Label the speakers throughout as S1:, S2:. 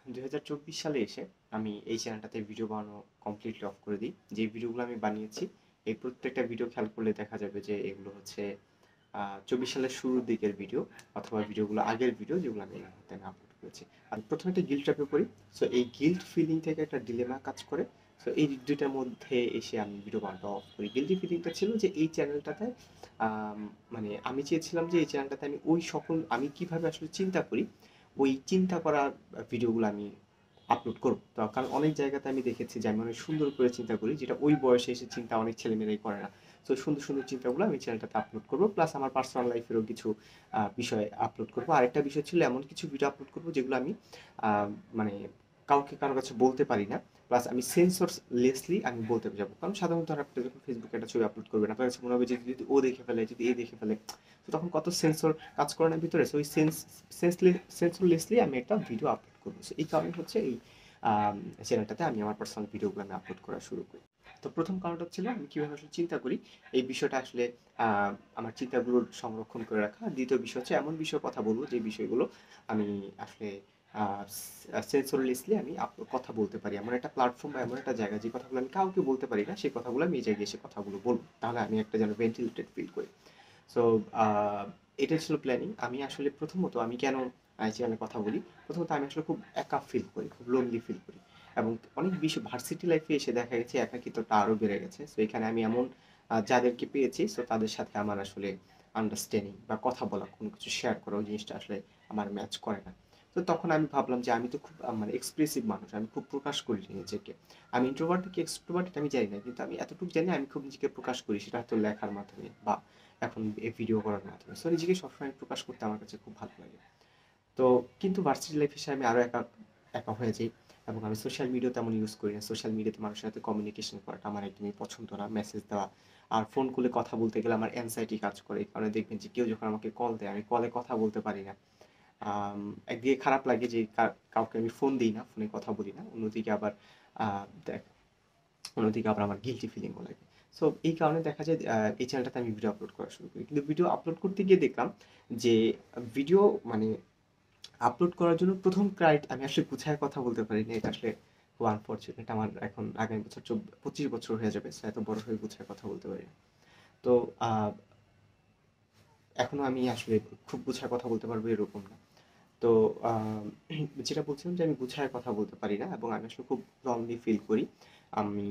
S1: 2024 সালে এসে আমি এই চ্যানেলটাতে ভিডিও বানানো কমপ্লিটলি অফ করে দিই। যে ভিডিওগুলো আমি বানিয়েছি, এই প্রত্যেকটা ভিডিও খেয়াল করলে দেখা যাবে যে এগুলো হচ্ছে 24 সালের শুরুর দিকের ভিডিও অথবা ভিডিওগুলো আগের ভিডিও যেগুলো আমি এই মুহূর্তে আমি আপলোড করেছি। আমি প্রথমে একটা গিল্ট ট্র্যাপে পড়ি। সো এই গিল্ট ফিলিং থেকে একটা ডিলেমা কাজ করে। সো এই দুইটার মধ্যে এসে আমি ভিডিও বানানোটা অফ করি। গিল্টি ফিলিংটা ছিল যে এই চ্যানেলটাতে মানে আমি চেয়েছিলাম যে এই চ্যানেলটাতে আমি ওই সকল আমি কিভাবে আসলে চিন্তা করি ওই চিন্তা করা ভিডিওগুলো আমি আপলোড করব। তো কারণ অনেক জায়গাতে আমি দেখেছি যে আমি অনেক সুন্দর করে চিন্তা করি, যেটা ওই বয়সে এসে চিন্তা অনেক ছেলেমেয়েরাই করে না। তো সুন্দর সুন্দর চিন্তাগুলো আমি চ্যানেলটাতে আপলোড করব, প্লাস আমার পার্সোনাল লাইফেরও কিছু বিষয় আপলোড করব। আরেকটা বিষয় ছিল এমন কিছু ভিডিও আপলোড করব যেগুলো আমি মানে কাউকে কারো কাছে বলতে পারি না, প্লাস আমি সেন্সরলেসলি আমি বলতে যাবো। কারণ সাধারণত আপনি যখন ফেসবুকে একটা ছবি আপলোড করবেন আপনার কাছে মনে হবে যে যদি ও দেখে ফেলে, যদি এ দেখে ফেলে, তো তখন কত সেন্সর কাজ করে না ভিতরে। সো ওই সেন্সরলেসলি আমি একটা ভিডিও আপলোড করবো। সো এই কারণে হচ্ছে এই চ্যানেলটাতে আমি আমার পার্সোনাল ভিডিওগুলো আমি আপলোড করা শুরু করি। তো প্রথম কারণটা ছিল আমি কীভাবে আসলে চিন্তা করি, এই বিষয়টা আসলে আমার চিন্তাগুলোর সংরক্ষণ করে রাখা। দ্বিতীয় বিষয় হচ্ছে এমন বিষয়ে কথা বলবো যে বিষয়গুলো আমি আসলে সেন্সরলেসলি আমি কথা বলতে পারি। এমন একটা প্ল্যাটফর্ম বা এমন একটা জায়গা যে কথাগুলো আমি কাউকে বলতে পারি না, সেই কথাগুলো আমি এই জায়গায় এসে কথাগুলো বলবো। তাহলে আমি একটা যেন ভেন্টিলেটেড ফিল করি। সো এটা ছিল প্ল্যানিং। আমি আসলে প্রথমত আমি কেন চ্যানেলে কথা বলি, প্রথমত আমি আসলে খুব একা ফিল করি, খুব লোনলি ফিল করি। এবং অনেক বেশি ভার্সিটি লাইফে এসে দেখা গেছে একাকিত্বটা আরও বেড়ে গেছে। সো এখানে আমি এমন যাদেরকে পেয়েছি, সো তাদের সাথে আমার আসলে আন্ডারস্ট্যান্ডিং বা কথা বলা, কোনো কিছু শেয়ার করা, ওই জিনিসটা আসলে আমার ম্যাচ করে না। তো তখন আমি ভাবলাম যে আমি তো খুব মানে এক্সপ্রেসিভ মানুষ, আমি খুব প্রকাশ করি নিজেকে। আমি ইন্ট্রোভার্ট থেকে এক্সট্রোভার্ট এটা আমি জানি না, কিন্তু আমি এতটুকু জানি আমি খুব নিজেকে প্রকাশ করি, সেটা হয়তো লেখার মাধ্যমে বা এখন এই ভিডিও করার মাধ্যমে। সো নিজেকে সবসময় প্রকাশ করতে আমার কাছে খুব ভালো লাগে। তো কিন্তু ভার্সিটি লাইফ এসে আমি আরও একা একা হয়ে যাই, এবং আমি সোশ্যাল মিডিয়া তেমন ইউজ করি না। সোশ্যাল মিডিয়াতে মানুষের সাথে কমিউনিকেশন করাটা আমার একদমই পছন্দ না, মেসেজ দেওয়া। আর ফোন করলে কথা বলতে গেলে আমার অ্যাংজাইটি কাজ করে। এই কারণে দেখবেন যে কেউ যখন আমাকে কল দেয়, আমি কলে কথা বলতে পারি না। একদিকে খারাপ লাগে যে কাউকে আমি ফোন দিই না, ফোনে কথা বলি না। অন্যদিকে আবার দেখ অন্যদিকে আবার আমার গিল্টি ফিলিংও লাগে। সো এই কারণে দেখা যায় এই চ্যানেলটাতে আমি ভিডিও আপলোড করা শুরু করি। কিন্তু ভিডিও আপলোড করতে গিয়ে দেখলাম যে ভিডিও মানে আপলোড করার জন্য প্রথম আমি আসলে গুছায় কথা বলতে পারি না। এটা আসলে খুব আনফরচুনেট। আমার এখন আগামী বছর 25 বছর হয়ে যাবে। সো এত বড় হয়ে গুছায় কথা বলতে পারি না। তো আ এখনো আমি আসলে খুব গুছায় কথা বলতে পারবো এরকম না। তো যেটা বলছিলাম যে আমি গুছায় কথা বলতে পারি না, এবং আমি আসলে খুব লনলি ফিল করি আমি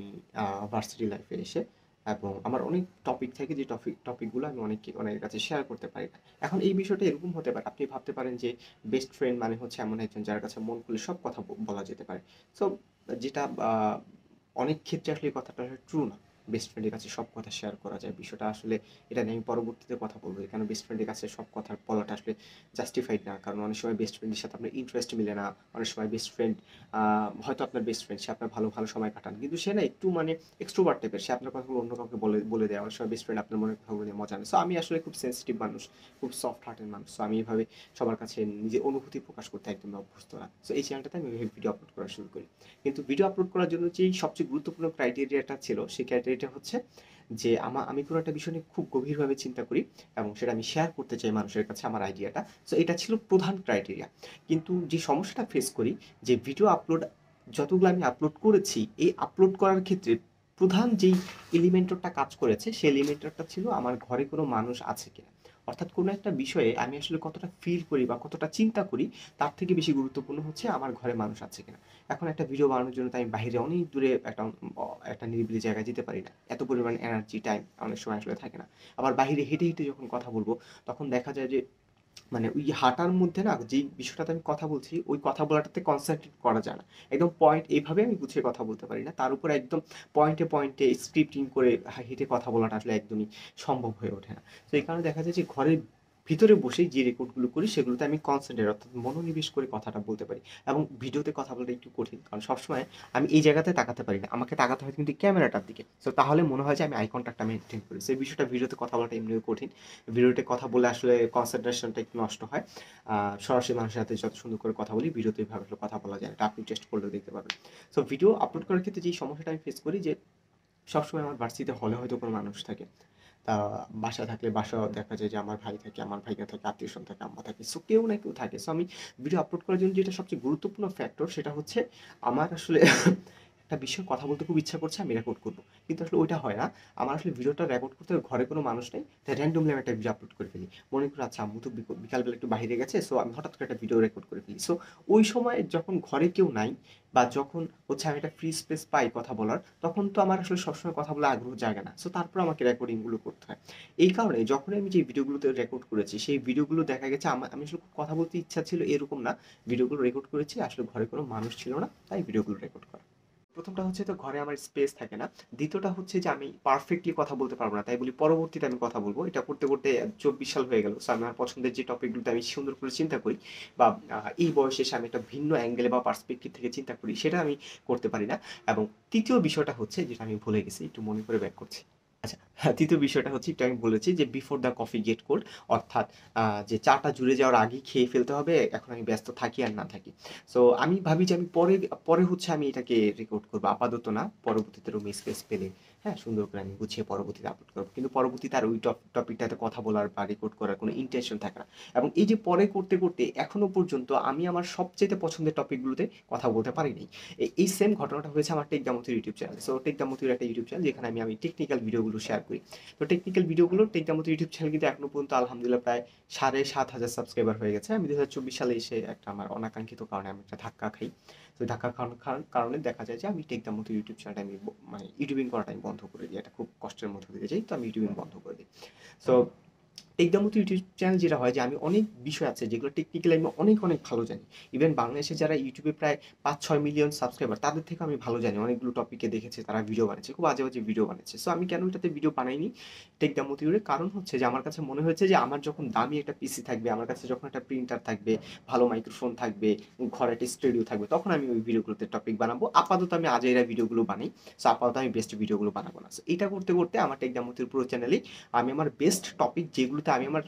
S1: ভার্সিটি লাইফে এসে। এবং আমার অনেক টপিক থাকে যে টপিকগুলো আমি অনেকের কাছে শেয়ার করতে পারি না। এখন এই বিষয়টা এরকম হতে পারে, আপনি ভাবতে পারেন যে বেস্ট ফ্রেন্ড মানে হচ্ছে এমন একজন যার কাছে মন খুলে সব কথা বলা যেতে পারে। সো যেটা অনেক ক্ষেত্রে আসলে এই কথাটা আসলে ট্রু না। বেস্ট ফ্রেন্ডের কাছে সব কথা শেয়ার করা যায়, বিষয়টা আসলে এটা নিয়ে আমি পরবর্তীতে কথা বলবো। এখানে বেস্ট ফ্রেন্ডের কাছে সব কথা বলাটা আসলে জাস্টিফাইড না। কারণ অনেক সময় বেস্ট ফ্রেন্ডের সাথে আপনার ইন্টারেস্ট মিলে না। অনেক সময় বেস্ট ফ্রেন্ড হয়তো আপনার বেস্ট ফ্রেন্ড, সে আপনার ভালো ভালো সময় কাটান, কিন্তু সে না একটু মানে এক্সট্রোভার্ট টাইপের, সে আপনার কথাগুলো অন্য কাউকে বলে বলে দেয়। অনেক সময় বেস্ট ফ্রেন্ড আপনার মনের কথাগুলো নিয়ে মজা নেয়। সো আমি আসলে খুব সেন্সিটিভ মানুষ, খুব সফট হার্টের মানুষ। সো আমি এইভাবে সবার কাছে নিজের অনুভূতি প্রকাশ করতে একদমই অভ্যস্ত না। সো এই চ্যানেলটাতে আমি এইভাবে ভিডিও আপলোড করা শুরু করি। কিন্তু ভিডিও আপলোড করার জন্য যেই সবচেয়ে গুরুত্বপূর্ণ ক্রাইটেরিয়াটা ছিল, সেই ক্রাইটেরিয়াটা হচ্ছে যে আমি কোনো একটা বিষয় নিয়ে খুব গভীরভাবে চিন্তা করি এবং সেটা আমি শেয়ার করতে চাই মানুষের কাছে, আমার আইডিয়াটা। সো এটা ছিল প্রধান ক্রাইটেরিয়া। কিন্তু যে সমস্যাটা ফেস করি, যে ভিডিও আপলোড যতগুলো আমি আপলোড করেছি, এই আপলোড করার ক্ষেত্রে প্রধান যেই এলিমেন্টরটা কাজ করেছে, সেই এলিমেন্টরটা ছিল আমার ঘরে কোনো মানুষ আছে কিনা। অর্থাৎ কোনো একটা বিষয়ে আমি আসলে কতটা ফিল করি বা কতটা চিন্তা করি, তার থেকে বেশি গুরুত্বপূর্ণ হচ্ছে আমার ঘরে মানুষ আছে কিনা। এখন একটা ভিডিও বানানোর জন্য তো আমি বাইরে অনেক দূরে একটা নিরিবিলি জায়গায় যেতে পারি না। এত পরিমাণ এনার্জি, টাইম অনেক সময় আসলে থাকে না। আবার বাইরে হেঁটে হেঁটে যখন কথা বলবো, তখন দেখা যায় যে মানে ওই হাঁটার মধ্যে না যেই বিষয়টাতে আমি কথা বলছি, ওই কথা বলাটাতে কনসেন্ট্রেট করা যায় না। একদম পয়েন্ট এইভাবে আমি গুছিয়ে কথা বলতে পারি না। তার উপরে একদম পয়েন্টে পয়েন্টে স্ক্রিপ্টিং করে হেঁটে কথা বলাটা আসলে একদমই সম্ভব হয়ে ওঠে না। তো এই কারণে দেখা যায় যে ঘরের ভিতরে বসেই যে রেকর্ডগুলো করি সেগুলোতে আমি কনসেন্ট্রেট অর্থাৎ মনোনিবেশ করে কথাটা বলতে পারি। এবং ভিডিওতে কথা বলাটা একটু কঠিন, কারণ সবসময় আমি এই জায়গাতে তাকাতে পারি না, আমাকে তাকাতে হয় কিন্তু ক্যামেরাটার দিকে। সো তাহলে মনে হয় যে আমি আই কন্ট্যাক্টটা মেনটেন করি। সেই বিষয়টা ভিডিওতে কথা বলাটা এমনিও কঠিন। ভিডিওতে কথা বলে আসলে কনসেন্ট্রেশনটা একটু নষ্ট হয়। সরাসরি মানুষের সাথে যত সুন্দর করে কথা বলি, ভিডিওতে এভাবে আসলে কথা বলা যায় না। এটা আপনি টেস্ট করলেও দেখতে পাবেন। সো ভিডিও আপলোড করার ক্ষেত্রে যেই সমস্যাটা আমি ফেস করি যে সবসময় আমার ভার্সিটিতে হলে হয়তো কোনো মানুষ থাকে। বাসায় থাকলে বাসাও দেখা যায় যে আমার ভাই থাকে, আমার ভাইয়া থাকে, আত্মীয়স্বজন থাকে, আম্মা থাকে। সো কেউ না কেউ থাকে। সো আমি ভিডিও আপলোড করার জন্য যেটা সবচেয়ে গুরুত্বপূর্ণ ফ্যাক্টর সেটা হচ্ছে আমার আসলে একটা বিষয়ে কথা বলতে খুব ইচ্ছা করছে, আমি রেকর্ড করব। কিন্তু আসলে ওইটা হয় না। আমার আসলে ভিডিওটা রেকর্ড করতে ঘরে কোনো মানুষ নেই। তাই র‍্যান্ডমলি আমি একটা ভিডিও আপলোড করে ফেলি। মনে করি আচ্ছা আম্মু তো বিকালবেলা একটু বাইরে গেছে। সো আমি হঠাৎ করে একটা ভিডিও রেকর্ড করে ফেলি। সো ওই সময় যখন ঘরে কেউ নাই বা যখন হচ্ছে আমি একটা ফ্রি স্পেস পাই কথা বলার, তখন তো আমার আসলে সবসময় কথা বলার আগ্রহ জাগে না। সো তারপর আমাকে রেকর্ডিং গুলো করতে হয়। এই কারণে যখনই আমি যে ভিডিওগুলোতে রেকর্ড করেছি, সেই ভিডিওগুলো দেখা গেছে আমি আসলে খুব কথা বলতে ইচ্ছা ছিল এরকম না। ভিডিওগুলো রেকর্ড করেছি আসলে ঘরে কোনো মানুষ ছিল না। তাই ভিডিওগুলো রেকর্ড করা। প্রথমটা হচ্ছে তো ঘরে আমার স্পেস থাকে না। দ্বিতীয়টা হচ্ছে যে আমি পারফেক্টলি কথা বলতে পারবো না। তাই বলি পরবর্তীতে আমি কথা বলবো। এটা করতে, করতে ২৪ সাল হয়ে গেল। সো আমার পছন্দের যে টপিকগুলোতে আমি সুন্দর করে চিন্তা করি বা এই বয়সে এসে আমি একটা ভিন্ন অ্যাঙ্গেলে বা পার্সপেক্টিভ থেকে চিন্তা করি, সেটা আমি করতে পারি না। এবং তৃতীয় বিষয়টা হচ্ছে যেটা আমি ভুলে গেছি, একটু মনে করে ব্যাক করছি। আচ্ছা, হ্যাঁ, তৃতীয় বিষয়টা হচ্ছে একটু আমি বলেছি যে before the coffee get cold, অর্থাৎ যে চাটা জুড়ে যাওয়ার আগেই খেয়ে ফেলতে হবে, এখন আমি ব্যস্ত থাকি আর না থাকি। সো আমি ভাবি যে আমি পরে পরে হচ্ছে আমি এটাকে রেকর্ড করবো, আপাতত না, পরবর্তীতে রুম স্পেস পেলে হ্যাঁ সুন্দর করে আমি গুছিয়ে পরবর্তীতে আপলোড করবো। কিন্তু পরবর্তীতে আর ওই টপিকটাতে কথা বলার বা রেকর্ড করার কোনো ইন্টেনশন থাকে না। এবং এই যে পরে করতে করতে এখনো পর্যন্ত আমি আমার সবচেয়ে পছন্দের টপিকগুলোতে কথা বলতে পারিনি। এই সেম ঘটনাটা হয়েছে আমার tech the Mathur YouTube channel. So tech the Mathur একটা ইউটিউব চ্যানেল যেখানে আমি টেকনিক্যাল ভিডিওগুলো শেয়ার করি। তো টেকনিক্যাল ভিডিওগুলো tech the Mathur YouTube channel কিন্তু এখনো পর্যন্ত আলহামদুলিল্লাহ প্রায় ৭,৫০০ সাবস্ক্রাইবার হয়ে গেছে। আমি ২০২৪ সালে এসে একটা আমার অনাকাঙ্ক্ষিত কারণে আমি একটা ধাক্কা খাই। তো ধাক্কা খাওয়ার কারণে দেখা যায় যে আমি টেক দ্য মথুর ইউটিউব চ্যানেলটা আমি মানে ইউটিউবিং করাটা আমি বন্ধ করে দিই। এটা খুব কষ্টের মধ্য দিয়ে যাই। তো আমি ইউটিউবিং বন্ধ করে দিই। সো টেক দ্য মতো ইউটিউব চ্যানেল যেটা হয় যে আমি অনেক বিষয় আছে যেগুলো টেকনিক্যালি আমি অনেক অনেক ভালো জানি। ইভেন বাংলাদেশে যারা ইউটিউবে প্রায় ৫-৬ মিলিয়ন সাবস্ক্রাইবার তাদের থেকে আমি ভালো জানি। অনেকগুলো টপিকে দেখেছি তারা ভিডিও বানাচ্ছে, খুব আজে বাজে ভিডিও বানাচ্ছে। সো আমি কেন এটাতে ভিডিও বানাইনি টেক দ্য মতিউরে, কারণ হচ্ছে যে আমার কাছে মনে হয়েছে যে আমার যখন দামি একটা পিসি থাকবে, আমার কাছে যখন একটা প্রিন্টার থাকবে, ভালো মাইক্রোফোন থাকবে, ঘরে একটা স্টুডিও থাকবে, তখন আমি ওই ভিডিওগুলোতে টপিক বানাবো। আপাতত আমি আজাইরা ভিডিওগুলো বানাই। সো আপাতত আমি বেস্ট ভিডিওগুলো বানাবো না। সো এটা করতে করতে আমার টেক দ্য মতিউর পুরো চ্যানেলেই আমি আমার বেস্ট টপিক যেগুলোতে আমি আমার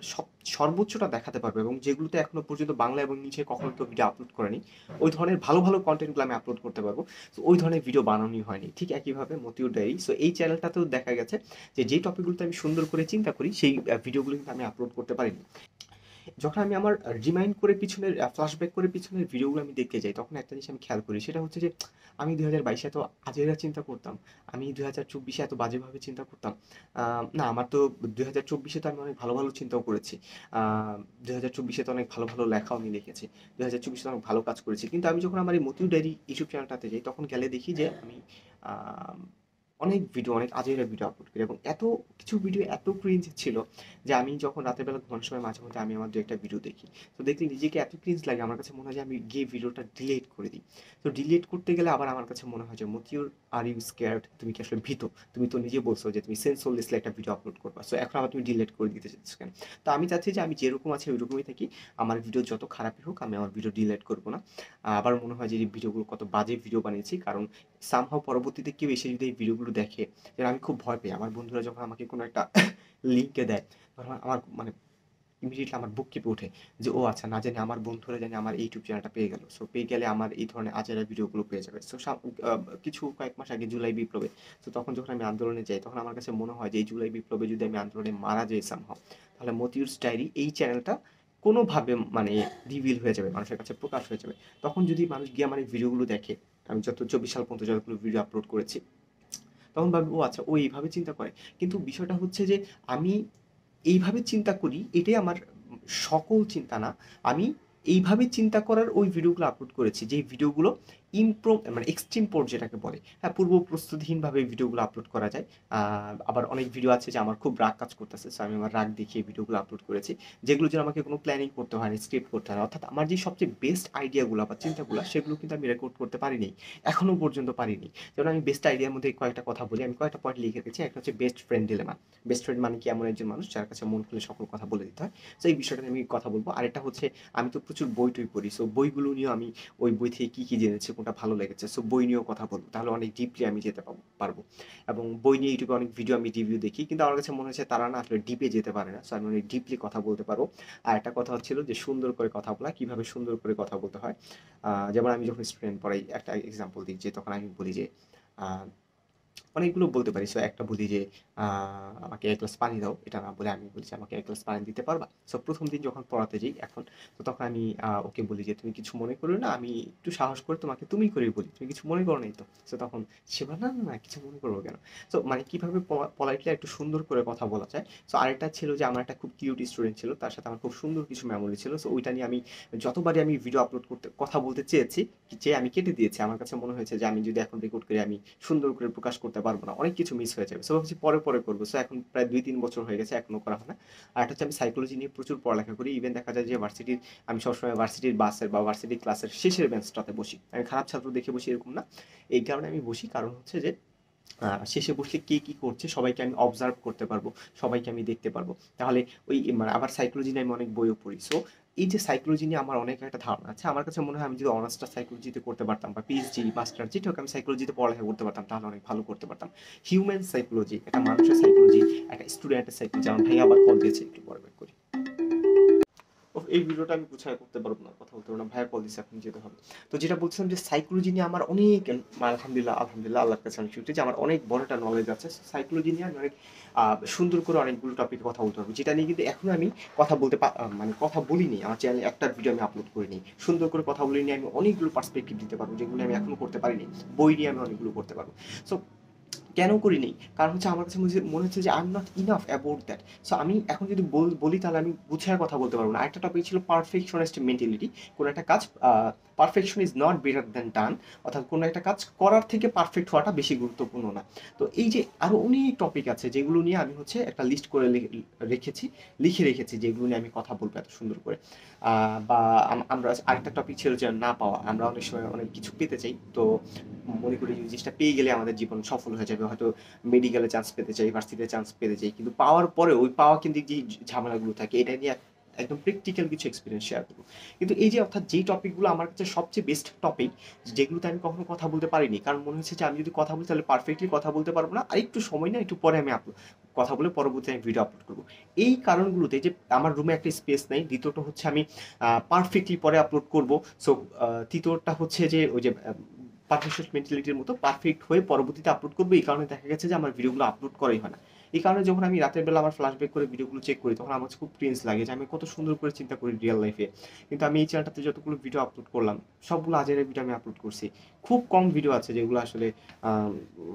S1: সর্বোচ্চটা দেখাতে পারবো এবং যেগুলোতে এখনো পর্যন্ত বাংলা এবং নিচে কখনো কেউ ভিডিও আপলোড করেনি, ওই ধরনের ভালো ভালো কন্টেন্টগুলো আমি আপলোড করতে পারবো। তো ওই ধরনের ভিডিও বানানোই হয়নি। ঠিক একইভাবে মতিউর ডায়েরি, সো এই চ্যানেলটাতেও দেখা গেছে যে যেই টপিকগুলোতে আমি সুন্দর করে চিন্তা করি সেই ভিডিওগুলো কিন্তু আমি আপলোড করতে পারিনি। যখন আমি আমার রিমাইন্ড করে পিছনের ফ্ল্যাশব্যাক করে পিছনের ভিডিওগুলো আমি দেখতে যাই, তখন একটা জিনিস আমি খেয়াল করি, সেটা হচ্ছে যে আমি ২০২২ এত আজেবাজে চিন্তা করতাম, আমি ২০২৪ এত বাজেভাবে চিন্তা করতাম। না, আমার তো ২০২৪ তো আমি অনেক ভালো ভালো চিন্তাও করেছি। ২০২৪ তো অনেক ভালো ভালো লেখাও আমি লিখেছি। ২০২৪ অনেক ভালো কাজ করেছি। কিন্তু আমি যখন আমার এই মতিউর ডায়েরি ইউটিউব চ্যানেলটাতে যাই, তখন গেলে দেখি যে আমি আহ, অনেক ভিডিও, অনেক আজেবাজে ভিডিও আপলোড করি এবং এত কিছু ভিডিও এত ক্রিঞ্জ ছিল যে আমি যখন রাতের বেলা ঘুমানোর সময় মাঝে মধ্যে আমি আমার দু একটা ভিডিও দেখি। তো দেখলে নিজেকে এত ক্রিঞ্জ লাগে, আমার কাছে মনে হয় যে আমি গিয়ে ভিডিওটা ডিলিট করে দিই। তো ডিলিট করতে গেলে আবার আমার কাছে মনে হয় যে মতিউর, আর ইউ স্কেয়ার্ড? তুমি কি আসলে ভীত? তুমি তো নিজে বলছো যে তুমি সেন্সলেসলি একটা ভিডিও আপলোড করবা, সো এখন আবার তুমি ডিলিট করে দিতে চাচ্ছ কেন? তো আমি চাচ্ছি যে আমি যেরকম আছি ওইরকমই থাকি। আমার ভিডিও যত খারাপই হোক আমি আমার ভিডিও ডিলিট করবো না। আবার মনে হয় যে এই ভিডিওগুলো কত বাজে ভিডিও বানিয়েছি, কারণ সামহাও পরবর্তীতে কেউ এসে যদি এই ভিডিওগুলো দেখে, যেন আমি খুব ভয় পাই। আমার বন্ধুরা যখন আমাকে কোনো একটা লিঙ্কে দেয়, তখন আমার মানে ইমিডিয়েটলি আমার বুক কেঁপে ওঠে যে ও আচ্ছা, না জানি আমার বন্ধুরা জানি আমার ইউটিউব চ্যানেলটা পেয়ে গেল। সো পেয়ে গেলে আমার এই ধরনের আজেরা ভিডিওগুলো পেয়ে যাবে। সো কিছু কয়েক মাস আগে জুলাই বিপ্লবে, তো তখন যখন আমি আন্দোলনে যাই, তখন আমার কাছে মনে হয় যে এই জুলাই বিপ্লবে যদি আমি আন্দোলনে মারা যাই সামহাও, তাহলে মতিউরস ডায়েরি এই চ্যানেলটা কোনোভাবে মানে রিভিল হয়ে যাবে, মানুষের কাছে প্রকাশ হয়ে যাবে। তখন যদি মানুষ গিয়ে আমার এই ভিডিওগুলো দেখে, আমি যত ২৪ সাল পর্যন্ত যতগুলো ভিডিও আপলোড করেছি, তখন ভাববে ও আচ্ছা ও এইভাবে চিন্তা করে। কিন্তু বিষয়টা হচ্ছে যে আমি এইভাবে চিন্তা করি এটাই আমার সকল চিন্তা না। আমি এইভাবে চিন্তা করার ওই ভিডিওগুলো আপলোড করেছি, যেই ভিডিওগুলো মানে এক্সট্রিম পোর্ট যেটাকে বলে। হ্যাঁ, পূর্ব প্রস্তুতিহীনভাবে এই ভিডিওগুলো আপলোড করা যায়। আবার অনেক ভিডিও আছে যে আমার খুব রাগ কাজ করতেছে, সো আমি আমার রাগ দেখিয়ে ভিডিওগুলো আপলোড করেছি, যেগুলো যেন আমাকে কোনো প্ল্যানিং করতে হয় না, স্ক্রিপ্ট করতে হয় না। অর্থাৎ আমার যে সবচেয়ে বেস্ট আইডিয়াগুলো বা চিন্তাগুলো, সেগুলো কিন্তু আমি রেকর্ড করতে পারিনি, এখনো পর্যন্ত পারিনি। যেমন আমি বেস্ট আইডিয়ার মধ্যে কয়েকটা কথা বলি, আমি কয়েকটা পয়েন্ট লিখে রেখেছি। একটা হচ্ছে best friend dilemma. Best friend মানে কি? এমন একজন মানুষ যার কাছে মন খুলে সকল কথা বলে দিতে হয়। সো এই বিষয়টা নিয়ে আমি কথা বলবো। আরেকটা হচ্ছে আমি তো প্রচুর বই টই পড়ি। সো বইগুলো নিয়েও আমি ওই বই থেকে কি, কি জেনেছি, কোনটা ভালো লেগেছে। সো বই নিয়েও কথা বলবো। তাহলে অনেক ডিপলি আমি যেতে পারবো। এবং বই নিয়ে ইউটিউবে অনেক ভিডিও আমি রিভিউ দেখি। কিন্তু আমার কাছে মনে হচ্ছে তারা না আসলে ডিপে যেতে পারে না। সো আমি অনেক ডিপলি কথা বলতে পারবো। আর একটা কথা হচ্ছিল যে সুন্দর করে কথা বলা, কিভাবে সুন্দর করে কথা বলতে হয়। যেমন আমি যখন স্টুডেন্ট পড়াই, একটা এক্সাম্পল দিই যে তখন আমি বলি যে আ অনেকগুলো বলতে পারি। সো একটা বলি যে, আ "আমাকে ১ গ্লাস পানি দাও।" এটা না বলে আমি বলি যে, "আমাকে ১ গ্লাস পানি দিতে পারবা?" সো ১ম দিন যখন পড়াতে যাই এখন, তো তখন আমি ওকে বলি যে, "তুমি কিছু মনে করিও না। আমি একটু সাহস করে তোমাকে তুমি করেই বলি। তুমি কিছু মনে করো নাই তো?" সো তখন সে বলে, "না, না, না কিছু মনে করব কেন?" সো মানে কিভাবে পোলাইটলি একটু সুন্দর করে কথা বলা যায়। সো আরেকটা ছিল যে, আমার একটা খুব কিউট স্টুডেন্ট ছিল। তার সাথে আমার খুব সুন্দর কিছু মেমোরি ছিল। সো ওইটা নিয়ে আমি যতবারই আমি ভিডিও আপলোড করতে কথা বলতে চেয়েছি, চেয়ে আমি কেটে দিয়েছি। আমার কাছে মনে হয়েছে যে, আমি যদি এখন রেকর্ড করি আমি সুন্দর করে প্রকাশ করতে পারবো না। অনেক কিছু মিস হয়ে যাবে। সো ভাবছি পরে করব। সো এখন প্রায় ২-৩ বছর হয়ে গেছে এখনো করা হয় না। আরেকটা হচ্ছে আমি সাইকোলজি নিয়ে প্রচুর পড়ালেখা করি। ইভেন দেখা যায় যে ভার্সিটির আমি সবসময় ভার্সিটির বাসের বা ভার্সিটি ক্লাসের শেষের বেঞ্চটাতে বসি। আমি খারাপ ছাত্র দেখে বসি এরকম না। এই কারণে আমি বসি কারণ হচ্ছে যে শেষে বসলে কে কি করছে সবাইকে আমি অবজার্ভ করতে পারবো, সবাইকে আমি দেখতে পারবো। তাহলে ওই মানে আবার সাইকোলজি নিয়ে আমি অনেক বইও পড়ি। সো এই যে সাইকোলজি নিয়ে আমার অনেক একটা ধারণা আছে। আমার কাছে মনে হয় আমি যদি অনার্সটা সাইকোলজিতে করতে পারতাম বা পিএইচডি, মাস্টার যেটা হোক আমি সাইকোলজিতে পড়ালেখা করতে পারতাম তাহলে অনেক ভালো করতে পারতাম। হিউম্যান সাইকোলজি, একটা মানুষের সাইকোলজি, একটা স্টুডেন্টের সাইকোলজি। আমার ভাই আবার কল দিয়েছে একটু পরে ব্যাক করি। ওহ! এই ভিডিওটা আমি গুছায় করতে পারব না। কথা বলতে পারব না। ভাইয়া কল দিছে, এখন যেতে হবে। তো যেটা বলছিলাম যে সাইকোলজি নিয়ে আমার অনেক আলহামদুলিল্লাহ আল্লাহর কাছে অনেক শুকরিয়া যে আমার অনেক বড় একটা নলেজ আছে। সাইকোলজি নিয়ে আমি অনেক আ সুন্দর করে অনেকগুলো টপিকে কথা বলতে পারব। যেটা নিয়ে কিন্তু এখনো আমি কথা বলতে মানে কথা বলিনি। আমার চ্যানেলে একটা ভিডিও আমি আপলোড করিনি। সুন্দর করে কথা বলে নিয়ে আমি অনেকগুলো পার্সপেক্টিভ দিতে পারব যেগুলো আমি এখনো করতে পারিনি। বই নিয়ে আমি অনেকগুলো করতে পারব। সো কেন করিনি? কারণ হচ্ছে আমার কাছে মনে হচ্ছে যে I am not enough about that. So আমি এখন যদি বলি তাহলে আমি গুছায় কথা বলতে পারব না। আরেকটা টপিক ছিল পারফেকশনিস্ট মেন্টালিটি। কোন একটা কাজ perfection is not better than done. অর্থাৎ কোন একটা কাজ করার থেকে পারফেক্ট হওয়াটা বেশি গুরুত্বপূর্ণ না। তো এই যে আরো অনেক টপিক আছে যেগুলো নিয়ে আমি হচ্ছে একটা লিস্ট করে রেখেছি, লিখে রেখেছি যেগুলো নিয়ে আমি কথা বলবো এত সুন্দর করে। বা আমরা আরেকটা টপিক ছিল যে না পাওয়া। আমরা অনেক সময় অনেক কিছু পেতে চাই। তো মনে করি যে জিনিসটা পেয়ে গেলে আমাদের জীবন সফল হয়ে যাবে। হয়তো মেডিকেলে চান্স পেতে চাই, ভার্সিটিতে চান্স পেতে চাই। কিন্তু পাওয়ার পরে ওই পাওয়া কিন্তু যে ঝামেলাগুলো থাকে এটা নিয়ে একদম প্র্যাকটিক্যাল কিছু এক্সপেরিয়েন্স শেয়ার করব। কিন্তু এই যে অর্থাৎ যেই টপিকগুলো আমার কাছে সবচেয়ে বেস্ট টপিক যেগুলোতে আমি কখনো কথা বলতে পারিনি। কারণ মনে হচ্ছে যে আমি যদি কথা বলি তাহলে পারফেক্টলি কথা বলতে পারবো না। আর একটু সময় না একটু পরে আমি কথা বলে পরবর্তীতে আমি ভিডিও আপলোড করব। এই কারণগুলোতে যে আমার রুমে একটা স্পেস নাই। দ্বিতীয়ত হচ্ছে আমি পারফেক্টলি পরে আপলোড করব। সো তৃতীয়টা হচ্ছে যে ওই যে পারফেকশন মেন্টালিটির মতো পারফেক্ট হয়ে পরবর্তীতে আপলোড করবো। এই কারণে দেখা গেছে যে আমার ভিডিওগুলো আপলোড করাই হয় না। এই কারণে যখন আমি রাতের বেলা আমার ফ্ল্যাশব্যাক করে ভিডিওগুলো চেক করি তখন আমার কাছে খুব ক্রিঞ্জ লাগে যে আমি কত সুন্দর করে চিন্তা করি রিয়েল লাইফে। কিন্তু আমি এই চ্যানেলটাতে যতগুলো ভিডিও আপলোড করলাম সবগুলো আজের ভিডিও আমি আপলোড করছি। খুব কম ভিডিও আছে যেগুলো আসলে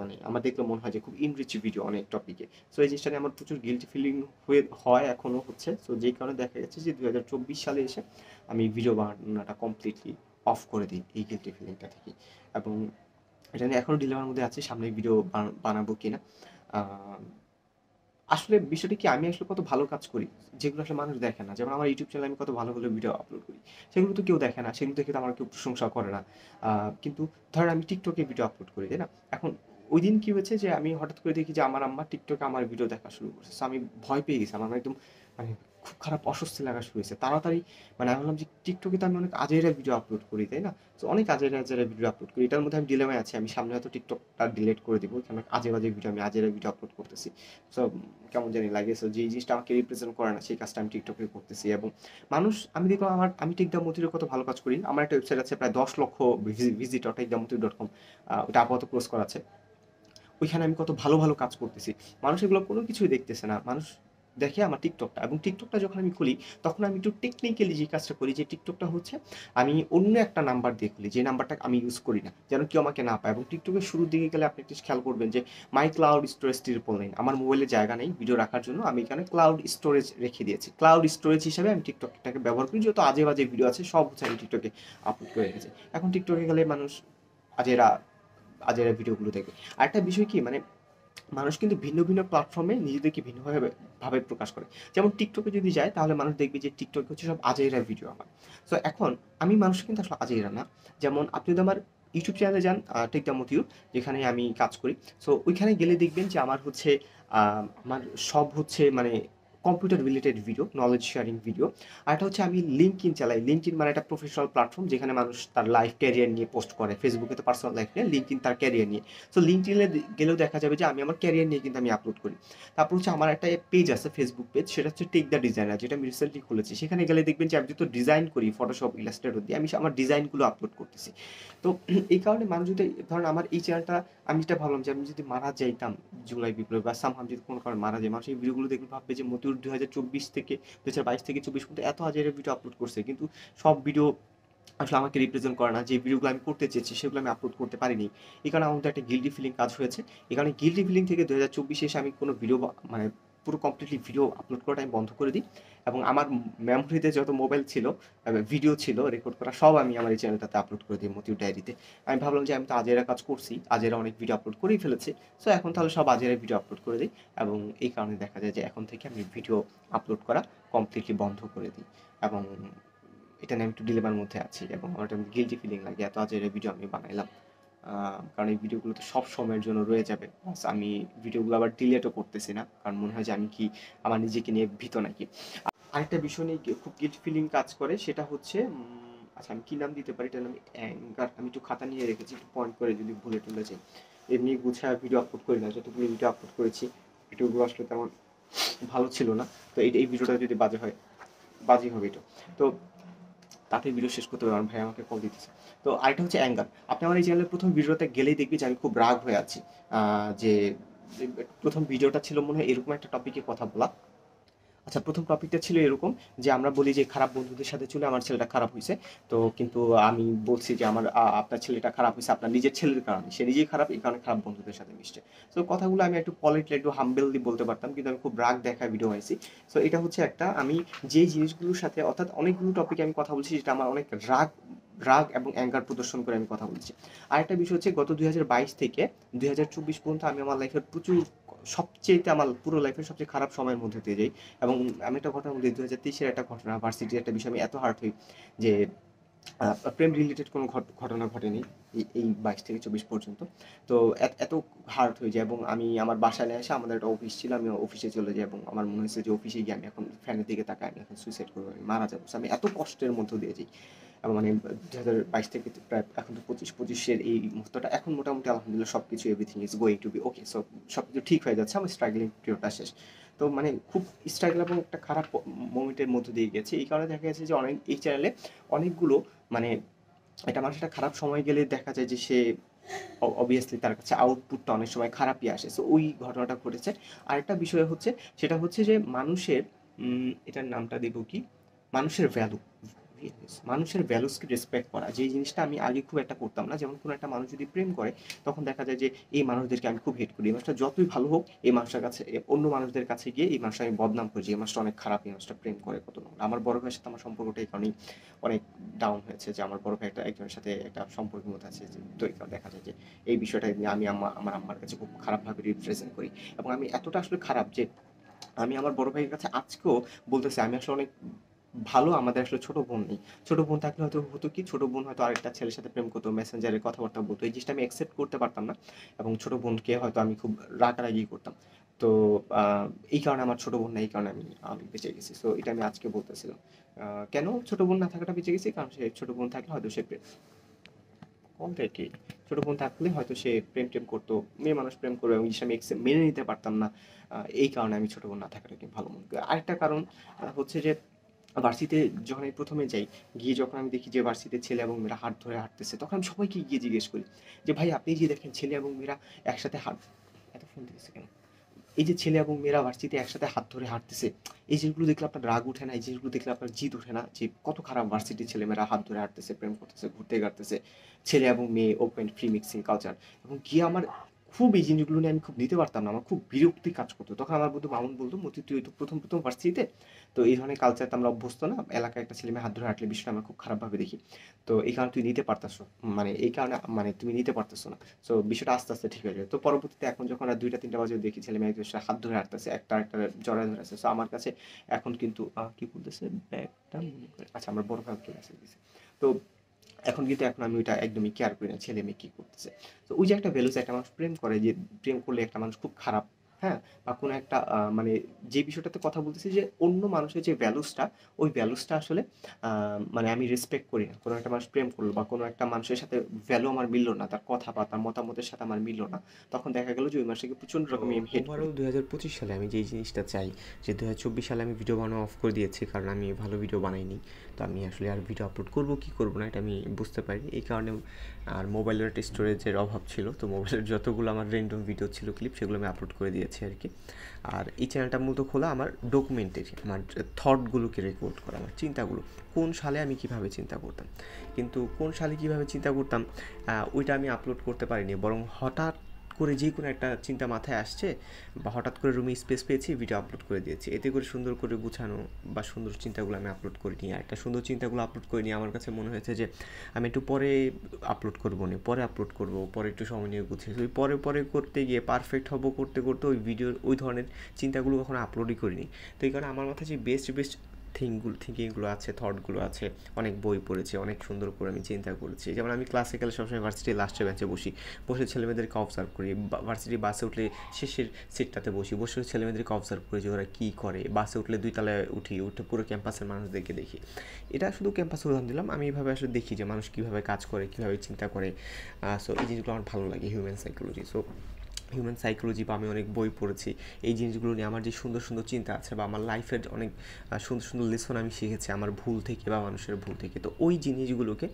S1: মানে আমার দেখলে মনে হয় যে খুব ইনরিচ ভিডিও অনেক টপিকে। সো এই জিনিসটা নিয়ে আমার প্রচুর গিল্টি ফিলিং হয় এখনো হচ্ছে। সো যেই কারণে দেখা গেছে যে 2024 সালে এসে আমি ভিডিও বানানোটা কমপ্লিটলি অফ করে দিই এই গিল্টি ফিলিংটা থেকে। এবং এটা নিয়ে এখনো ডিলেমার মধ্যে আছি সামনে ভিডিও বানাবো কিনা। আহ, আসলে বিষয়টা কি আমি আসলে কত ভালো কাজ করি যেগুলো আসলে মানুষ দেখে না। যেমন আমার ইউটিউব চ্যানেলে আমি কত ভালো ভালো ভিডিও আপলোড করি, সেগুলো তো কেউ দেখে না, সেগুলো দেখে তো আমার কেউ প্রশংসা করে না। কিন্তু ধরেন আমি টিকটকে ভিডিও আপলোড করি তাই না, এখন ওই দিন কি হয়েছে যে আমি হঠাৎ করে দেখি যে আমার আম্মা টিকটকে আমার ভিডিও দেখা শুরু করছে। So আমি ভয় পেয়ে গেছি, আমার একদম মানে খুব খারাপ অস্বস্তি লাগা শুরু হয়েছে তাড়াতাড়ি। মানে আমি ভাবলাম যে টিকটকে তো আমি অনেক আজেরা ভিডিও আপলোড করি তাই না, তো অনেক আজেরা ভিডিও আপলোড করি, এটার মধ্যে আমি ডিলেমায় আছি। আমি সামনে হয়তো টিকটকটা ডিলিট করে দিব, কারণ আজে বাজে ভিডিও আমি আজেরা ভিডিও আপলোড করতেছি। সো কেমন জানি লাগে। সো যে জিনিসটা আমাকে রিপ্রেজেন্ট করে না সেই কাজটা আমি টিকটকে করতেছি। এবং মানুষ আমি দেখলাম আমি টেক দ্য মতির কত ভালো কাজ করি। আমার একটা ওয়েবসাইট আছে প্রায় 10 লক্ষ ভিজিটর, টেকদামতি.com। ওটা আপাতত ক্লোজ করা আছে। ওইখানে আমি কত ভালো ভালো কাজ করতেছি, মানুষ এগুলো কোনো কিছুই দেখতেছে না। মানুষ দেখে আমার টিকটকটা, এবং টিকটকটা যখন আমি খুলি তখন আমি একটু টেকনিক্যালি যে কাজটা করি যে টিকটকটা হচ্ছে আমি অন্য একটা নাম্বার দিয়ে খুলি যে নাম্বারটা আমি ইউজ করি না, যেন কেউ আমাকে না পায়। এবং টিকটকের শুরুর দিকে গেলে আপনি একটু খেয়াল করবেন যে মাই ক্লাউড স্টোরেজ 399, আমার মোবাইলে জায়গা নেই ভিডিও রাখার জন্য, আমি এখানে ক্লাউড স্টোরেজ রেখে দিয়েছি। ক্লাউড স্টোরেজ হিসেবে আমি টিকটকটাকে ব্যবহার করি, যত আজে বাজে ভিডিও আছে সব হচ্ছে আমি টিকটকে আপলোড করে রেখেছি। এখন টিকটকে গেলে মানুষ আজেরা আজেরা ভিডিওগুলো দেখবে। আরেকটা বিষয় কি মানে মানুষ কিন্তু ভিন্ন ভিন্ন প্ল্যাটফর্মে নিজেদেরকে ভিন্নভাবে ভাবে প্রকাশ করে। যেমন টিকটকে যদি যায় তাহলে মানুষ দেখবে যে টিকটকে হচ্ছে সব আজেইরা ভিডিও আমার। সো এখন আমি মানুষ কিন্তু আসলে আজেইরা না। যেমন আপনি যদি আমার ইউটিউব চ্যানেলে যান, টেক দ্য মতিউর, যেখানে আমি কাজ করি। সো ওইখানে গেলে দেখবেন যে আমার হচ্ছে আমার সব হচ্ছে মানে computer related video, knowledge sharing video. আর একটা হচ্ছে আমি লিঙ্কডইন চালাই। লিঙ্কডইন মানে একটা প্রফেশনাল প্ল্যাটফর্ম যেখানে মানুষ তার লাইফ ক্যারিয়ার নিয়ে পোস্ট করে। ফেসবুকে তো পার্সোনাল লাইফ নিয়ে, লিঙ্কডইন তার ক্যারিয়ার নিয়ে। সো লিঙ্কডইনে গেলেও দেখা যাবে যে আমি আমার ক্যারিয়ার নিয়ে কিন্তু আমি আপলোড করি। তারপর হচ্ছে আমার একটা পেজ আছে, ফেসবুক পেজ, সেটা হচ্ছে টেক দ্য ডিজাইনার, যেটা আমি রিসেন্টলি খুলেছি। সেখানে গেলে দেখবেন যে আমি যেহেতু ডিজাইন করি ফটোশপ, ইলাস্ট্রেটর দিয়ে, আমি আমার ডিজাইনগুলো আপলোড করতেছি। তো এই কারণে মানুষ যদি ধরেন আমার এই চ্যানেলটা, আমি যেটা ভাবলাম যে আমি যদি মারা যাইতাম জুলাই বিপ্লবে বা সামহাম যদি কোনো কারণে মারা যায়, মানুষ এই ভিডিওগুলো দেখলে ভাববে যে মতিউর 2024 থেকে 2022 থেকে 24 পর্যন্ত এত হাজারের ভিডিও আপলোড করছে, কিন্তু সব ভিডিও আসলে আমাকে রিপ্রেজেন্ট করে না। যে ভিডিওগুলো আমি করতে চেয়েছি সেগুলো আমি আপলোড করতে পারিনি। এই কারণে আমার মধ্যে একটা গিল্টি ফিলিং কাজ হয়েছে। এই কারণে গিল্টি ফিলিং থেকে 2024 এসে আমি কোনো ভিডিও মানে পুরো কমপ্লিটলি ভিডিও আপলোড করাটা আমি বন্ধ করে দিই, এবং আমার মেমোরিতে যত মোবাইল ছিল, ভিডিও ছিল রেকর্ড করা, সব আমি আমার এই চ্যানেলটাতে আপলোড করে দিই, মতিউর ডায়েরিতে। আমি ভাবলাম যে আমি তো আজেরা কাজ করছি, আজেরা অনেক ভিডিও আপলোড করেই ফেলেছি, সো এখন তাহলে সব আজেরা ভিডিও আপলোড করে দিই। এবং এই কারণে দেখা যায় যে এখন থেকে আমি ভিডিও আপলোড করা কমপ্লিটলি বন্ধ করে দিই। এবং এটা নিয়ে আমি একটু ডিলেমার মধ্যে আছি, এবং আমার একটা গিল্টি ফিলিং লাগে এত আজের ভিডিও আমি বানাইলাম। কারণ এই ভিডিওগুলো তো সব সময়ের জন্য রয়ে যাবে, প্লাস আমি ভিডিওগুলো আবার ডিলেটও করতেছি না, কারণ মনে হয় যে আমি কি আমার নিজেকে নিয়ে ভীত নাকি। আরেকটা বিষয় নিয়ে খুব গিল্ট ফিলিং কাজ করে, সেটা হচ্ছে আচ্ছা আমি কি নাম দিতে পারি, এটার নাম অ্যাঙ্গার। আমি একটু খাতা নিয়ে রেখেছি, একটু পয়েন্ট করে যদি ভুলে টুলে যাই। এমনি গুছায় ভিডিও আপলোড করি না, যতগুলো ভিডিও আপলোড করেছি ভিডিওগুলো আসলে তেমন ভালো ছিল না। তো এই ভিডিওটা যদি বাজে হয়, বাজে হবে এটা। তো তাতে ভিডিও শেষ করতে হবে, আমার ভাই আমাকে কল দিতেছে। তো আরেকটা হচ্ছে অ্যাঙ্গার। আপনি আমার এই চ্যানেলের প্রথম ভিডিওতে গেলেই দেখবি যে আমি খুব রাগ হয়ে আছি। যে প্রথম ভিডিওটা ছিল মনে হয় এরকম একটা টপিকে কথা বলা। আচ্ছা, প্রথম টপিকটা ছিল এরকম যে আমরা বলি যে খারাপ বন্ধুদের সাথে চলে আমার ছেলেটা খারাপ হয়েছে। তো কিন্তু আমি বলছি যে আমার আপনার ছেলেটা খারাপ হয়েছে আপনার নিজের ছেলের কারণে, সে নিজেই খারাপ, এই কারণে খারাপ বন্ধুদের সাথে মিশছে। তো কথাগুলো আমি একটু পলিটলি, একটু হাম্বেললি বলতে পারতাম, কিন্তু আমি খুব রাগ দেখায় ভিডিও বানাইছি। সো এটা হচ্ছে একটা, আমি যেই জিনিসগুলোর সাথে, অর্থাৎ অনেকগুলো টপিকে আমি কথা বলছি যেটা আমার অনেক রাগ রাগ এবং অ্যাঙ্গার প্রদর্শন করে আমি কথা বলছি। আরেকটা বিষয় হচ্ছে গত 2022 থেকে 2024 পর্যন্ত আমি আমার লাইফের প্রচুর, সবচেয়ে আমার পুরো লাইফের সবচেয়ে খারাপ সময়ের মধ্যে দিয়ে যাই। এবং আমি একটা ঘটনা বলি, 2023-এর একটা ঘটনা, ভার্সিটির একটা বিষয়, আমি এত হার্ট হই যে প্রেম রিলেটেড কোনো ঘটনা ঘটেনি এই 22 থেকে 24 পর্যন্ত। তো এত হার্ট হয়ে যায়, এবং আমি আমার বাসায় না এসে, আমাদের একটা অফিস ছিল, আমি অফিসে চলে যাই, এবং আমার মনে হয়েছে যে অফিসে গিয়ে আমি এখন ফ্যানের দিকে তাকাই, আমি এখন সুইসাইড করবো, আমি মারা যাবো। So আমি এত কষ্টের মধ্য দিয়ে যাই। এবং মানে 2022 থেকে প্রায় এখন তো 25-25-এর এই মুহূর্তটা, এখন মোটামুটি আলহামদুলিল্লাহ সব কিছু, everything is going to be okay. So সব কিছু ঠিক হয়ে যাচ্ছে, আমার স্ট্রাগলিং পিরিয়ডটা শেষ। তো মানে খুব স্ট্রাগল এবং একটা খারাপ মোমেন্টের মধ্য দিয়ে গেছে। এই কারণে দেখা গেছে যে অনেক এই চ্যানেলে অনেকগুলো মানে, একটা মানুষ একটা খারাপ সময় গেলে দেখা যায় যে সে অবভিয়াসলি তার কাছে আউটপুটটা অনেক সময় খারাপই আসে। সো ওই ঘটনাটা ঘটেছে। আরেকটা বিষয় হচ্ছে, সেটা হচ্ছে যে মানুষের এটার নামটা দেব কি, মানুষের ভ্যালু, মানুষের ভ্যালুসকে রেসপেক্ট করা, যে জিনিসটা আমি আগে খুব একটা করতাম না। যেমন কোনো একটা মানুষ যদি প্রেম করে, তখন দেখা যায় যে এই মানুষদেরকে আমি খুব হেট করি, এই মানুষটা যতই ভালো হোক, এই মানুষটার কাছে অন্য মানুষদের কাছে গিয়ে এই মানুষটা আমি বদনাম করি যে এই মানুষটা অনেক খারাপ, এই মানুষটা প্রেম করে কত নোংরা। আমার বড় ভাইয়ের সাথে আমার সম্পর্কটা এই কারণেই অনেক ডাউন হয়েছে, যে আমার বড় ভাই একজনের সাথে একটা সম্পর্কের মধ্যে আছে, তো এই কারণে দেখা যায় যে এই বিষয়টা নিয়ে আমি আমার আম্মার কাছে খুব খারাপভাবে রিপ্রেজেন্ট করি। এবং আমি এতটা আসলে খারাপ যে আমি আমার বড় ভাইয়ের কাছে আজকেও বলতেছি আমি আসলে অনেক ভালো, আমাদের আসলে ছোট বোন নেই। ছোট বোন থাকলে হয়তো হতো কি, ছোট বোন হয়তো আরেকটা ছেলের সাথে প্রেম করতো, মেসেঞ্জারে কথাবার্তা বলতো, এই জিনিসটা আমি অ্যাকসেপ্ট করতে পারতাম না, এবং ছোট বোনকে হয়তো আমি খুব রাগারাগি করতাম। তো এই কারণে আমার ছোট বোন নেই, এই কারণে আমি আমি বেঁচে গেছি। সো এটা আমি আজকে বলতেছিলাম। কেন ছোট বোন না থাকাটা বেঁচে গেছি, কারণ সে ছোট বোন থাকলে হয়তো সে অলরেডি ছোট বোন থাকলে হয়তো সে প্রেম টেম করতো, মেয়ে মানুষ প্রেম করবে, এবং এই জিনিসটা আমি মেনে নিতে পারতাম না। এই কারণে আমি ছোট বোন না থাকাটাকে ভালো মনে করি। আরেকটা কারণ হচ্ছে যে ভার্সিটিতে যখন আমি প্রথমে যাই, গিয়ে যখন আমি দেখি যে ভার্সিটিতে ছেলে এবং মেয়েরা হাত ধরে হাঁটতেছে, তখন আমি সবাইকে গিয়ে জিজ্ঞেস করি যে ভাই আপনি যে দেখেন ছেলে এবং মেয়েরা একসাথে হাঁট, এত ফোন দিতেছে কেন, এই যে ছেলে এবং মেয়েরা ভার্সিটিতে একসাথে হাত ধরে হাঁটতেছে, এই জিনিসগুলো দেখলে আপনার রাগ উঠে না, এই জিনিসগুলো দেখলে আপনার জিদ ওঠে না, যে কত খারাপ ভার্সিটির ছেলেমেয়েরা হাত ধরে হাঁটতেছে, প্রেম করতেছে, ঘুরতে গাড়তেছে, ছেলে এবং মেয়ে ওপেন ফ্রি মিক্সিং কালচার। এবং গিয়ে আমার খুব এই জিনিসগুলো নিয়ে আমি খুব নিতে পারতাম না, আমার খুব বিরক্তি কাজ করতো। তখন আমার বন্ধু মামুন বলতো, মতি তুই তো প্রথম প্রথম ভার্সিটিতে, তো এই ধরনের কালচার তো আমরা অভ্যস্ত না, এলাকায় একটা ছেলে মেয়ে হাত ধরে হাঁটলে বিষয়টা আমরা খুব খারাপভাবে দেখি। তো এই কারণে তুই নিতে পারতাস, মানে এই কারণে মানে তুমি নিতে পারতেছো না। সো বিষয়টা আস্তে আস্তে ঠিক হয়ে যায়। তো পরবর্তীতে এখন যখন আর 2টা 3টা বাজে দেখি ছেলে মেয়ে একজনের সাথে হাত ধরে হাঁটতেছে, একটা একটা জড়ায় ধরে আছে, সো আমার কাছে এখন কিন্তু কি বলতেছে ব্যাগটা মনে করে, আচ্ছা আমার বড় ভাই মেসেজ দিছে। তো এখন কিন্তু এখন আমি ওইটা একদমই কেয়ার করি না ছেলে মেয়ে কি করতেছে। তো ওই যে একটা ভ্যালুস, একটা মানুষ প্রেম করে, যে প্রেম করলে একটা মানুষ খুব খারাপ হ্যাঁ? বা কোনো একটা মানে যে বিষয়টাতে কথা বলতেছি যে অন্য মানুষের যে ভ্যালুসটা, ওই ভ্যালুসটা আসলে আ মানে আমি রেসপেক্ট করি না। কোনো একটা মানুষ প্রেম করলো বা কোনো একটা মানুষের সাথে ভ্যালু আমার মিলল না, তার কথা বা তার মতামতের সাথে আমার মিলল না। তখন দেখা গেল যে ওই মানুষটাকে প্রচণ্ড
S2: তো
S1: রকমের আমি হেট করি।
S2: ওভারঅল ২০২৫ সালে আমি যেই জিনিসটা চাই যে ২০২৪ সালে আমি ভিডিও বানানো অফ করে দিয়েছি, কারণ আমি ভালো ভিডিও বানাইনি। তো আমি আসলে আর ভিডিও আপলোড করব কি করব না এটা আমি বুঝতে পারিনি। এই কারণে আর মোবাইলের একটা স্টোরেজের অভাব ছিল। তো মোবাইলের যতগুলো আমার র্যান্ডম ভিডিও ছিল, ক্লিপ, সেগুলো আমি আপলোড করে দিয়েছি আরকি। আর এই চ্যানেলটা মূলত খোলা আমার ডকুমেন্টারি, আমার থটগুলোকে রেকর্ড করা, আমার চিন্তাগুলো। কোন সালে আমি কিভাবে চিন্তা করতাম। কিন্তু কোন সালে কিভাবে চিন্তা করতাম ওইটা আমি আপলোড করতে পারিনি। বরং হঠাৎ করে যে কোনো একটা চিন্তা মাথায় আসছে বা হঠাৎ করে রুমে স্পেস পেয়েছি, ভিডিও আপলোড করে দিয়েছি। এতে করে সুন্দর করে গুছানো বা সুন্দর চিন্তাগুলো আমি আপলোড করিনি। আর একটা সুন্দর চিন্তাগুলো আপলোড করিনি, আমার কাছে মনে হয়েছে যে আমি একটু পরে আপলোড করবো না, পরে আপলোড করবো, পরে একটু সময় নিয়ে গুছিয়ে। ওই পরে পরে করতে গিয়ে পারফেক্ট হবো করতে করতে ওই ভিডিওর ওই ধরনের চিন্তাগুলো কখনো আপলোডই করিনি। তো এই কারণে আমার মাথায় যে বেস্ট থিঙ্কিংগুলো আছে, থটগুলো আছে, অনেক বই পড়েছি, অনেক সুন্দর করে আমি চিন্তা করেছি। যেমন আমি ক্লাসিক্যালে সবসময় ভার্সিটির লাস্টের বেঞ্চে বসি, বসে ছেলেমেয়েদেরকে অবজার্ভ করি। ভার্সিটি বাসে উঠলে শেষের সিটটাতে বসি, বসে ছেলেমেয়েদেরকে অবজার্ভ করি যে ওরা কী করে। বাসে উঠলে ২ তলায় উঠে পুরো ক্যাম্পাসের মানুষদেরকে দেখি। এটা শুধু ক্যাম্পাসে উদাহরণ দিলাম, আমি এইভাবে আসলে দেখি যে মানুষ কীভাবে কাজ করে, কীভাবে চিন্তা করে। সো এই জিনিসগুলো আমার ভালো লাগে, human psychology. So human psychology বা আমি অনেক বই পড়েছি এই জিনিসগুলো নিয়ে। আমার যে সুন্দর সুন্দর চিন্তা আছে বা আমার লাইফের অনেক সুন্দর সুন্দর লেসন আমি শিখেছি আমার ভুল থেকে বা মানুষের ভুল থেকে। তো ওই জিনিসগুলোকে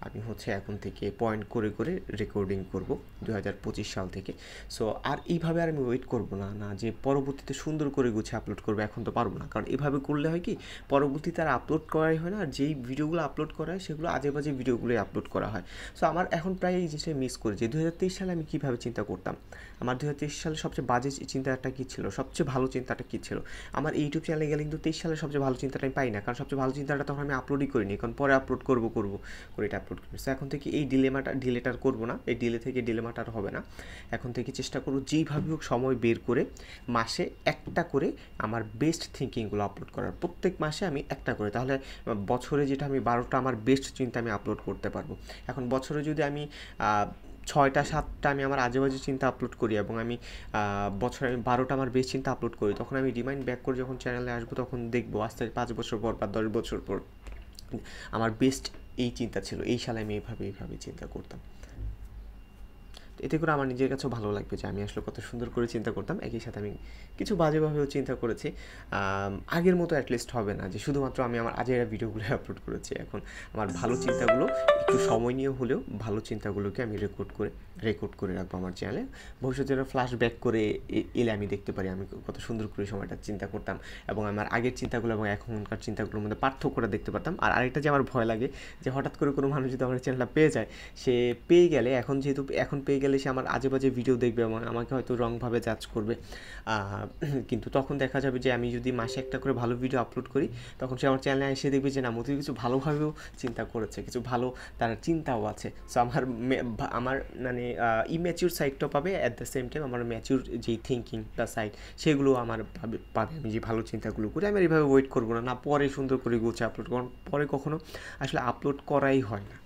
S2: আমি এখন থেকে পয়েন্ট করে করে রেকর্ডিং করব ২০২৫ সাল থেকে। সো আর এইভাবে আর আমি ওয়েট করব না যে পরবর্তীতে সুন্দর করে গুছিয়ে আপলোড করবো, এখন তো পারবো না। কারণ এভাবে করলে হয় কি, পরবর্তীতে আর আপলোড করাই হয় না। আর যেই ভিডিওগুলো আপলোড করা হয় সেগুলো আজে বাজে ভিডিওগুলোই আপলোড করা হয়। সো আমার এখন প্রায় এই জিনিসটা মিস করি যে ২০২৩ সালে আমি কীভাবে চিন্তা করতাম। আমার ২০২৩ সালে সবচেয়ে বাজে চিন্তাটা কী ছিল, সবচেয়ে ভালো চিন্তাটা কী ছিল। আমার ইউটিউব চ্যানেলে গেলে কিন্তু ২৩ সালের সবচেয়ে ভালো চিন্তাটা আমি পাই না, কারণ সবচেয়ে ভালো চিন্তাটা তখন আমি আপলোডই করিনি। এখন পরে আপলোড করবো করে এটা আপলোড করি। সো এখন থেকে এই ডিলেটা আর করবো না, এই ডিলেমাটা আর হবে না। এখন থেকে চেষ্টা করবো যেইভাবে হোক সময় বের করে মাসে একটা করে আমার বেস্ট থিঙ্কিংগুলো আপলোড করার। প্রত্যেক মাসে আমি একটা করে, তাহলে বছরে যেটা আমি ১২টা আমার বেস্ট চিন্তা আমি আপলোড করতে পারবো। এখন বছরে যদি আমি ৬টা ৭টা আমি আমার আজেবাজে চিন্তা আপলোড করি এবং আমি বছরে আমি ১২টা আমার বেস্ট চিন্তা আপলোড করি, তখন আমি রিমাইন্ড ব্যাক করে যখন চ্যানেলে আসবো তখন দেখবো আস্তে ৫ বছর পর বা ১০ বছর পর আমার বেস্ট এই চিন্তা ছিল, এই সালে আমি এইভাবে চিন্তা করতাম। এতে করে আমার নিজের কাছেও ভালো লাগবে যে আমি আসলে কত সুন্দর করে চিন্তা করতাম। একই সাথে আমি কিছু বাজেভাবেও চিন্তা করেছি। আগের মতো অ্যাটলিস্ট হবে না যে শুধুমাত্র আমি আমার আজেরা ভিডিওগুলো আপলোড করেছি। এখন আমার ভালো চিন্তাগুলো একটু সময় নিয়ে হলেও ভালো চিন্তাগুলোকে আমি রেকর্ড করে রাখবো আমার চ্যানেলে। ভবিষ্যতে ফ্ল্যাশ ব্যাক করে এলে আমি দেখতে পারি আমি কত সুন্দর করে সময়টা চিন্তা করতাম এবং আমার আগের চিন্তাগুলো এবং এখনকার চিন্তাগুলোর মধ্যে পার্থক্যটা দেখতে পারতাম। আর আরেকটা যে আমার ভয় লাগে যে হঠাৎ করে কোনো মানুষ যদি আমার চ্যানেলটা পেয়ে যায়, সে পেয়ে গেলে এখন পেয়ে গেলে সে আমার আজেবাজে ভিডিও দেখবে এবং আমাকে হয়তো রংভাবে জাজ করবে। কিন্তু তখন দেখা যাবে যে আমি যদি মাসে একটা করে ভালো ভিডিও আপলোড করি, তখন সে আমার চ্যানেলে এসে দেখবে যে না, মতি কিছু ভালোভাবেও চিন্তা করেছে, কিছু ভালো তার চিন্তাও আছে। সো আমার মানে ইম্যাচিউর সাইডটাও পাবে, অ্যাট দ্য সেম টাইম আমার ম্যাচিউর যেই থিঙ্কিং বা সাইড সেগুলো আমার পাবে। আমি যে ভালো চিন্তাগুলো করি আমি এইভাবে ওয়েট করবো না পরে সুন্দর করে গুছিয়ে আপলোড, কারণ পরে কখনো আসলে আপলোড করাই হয় না।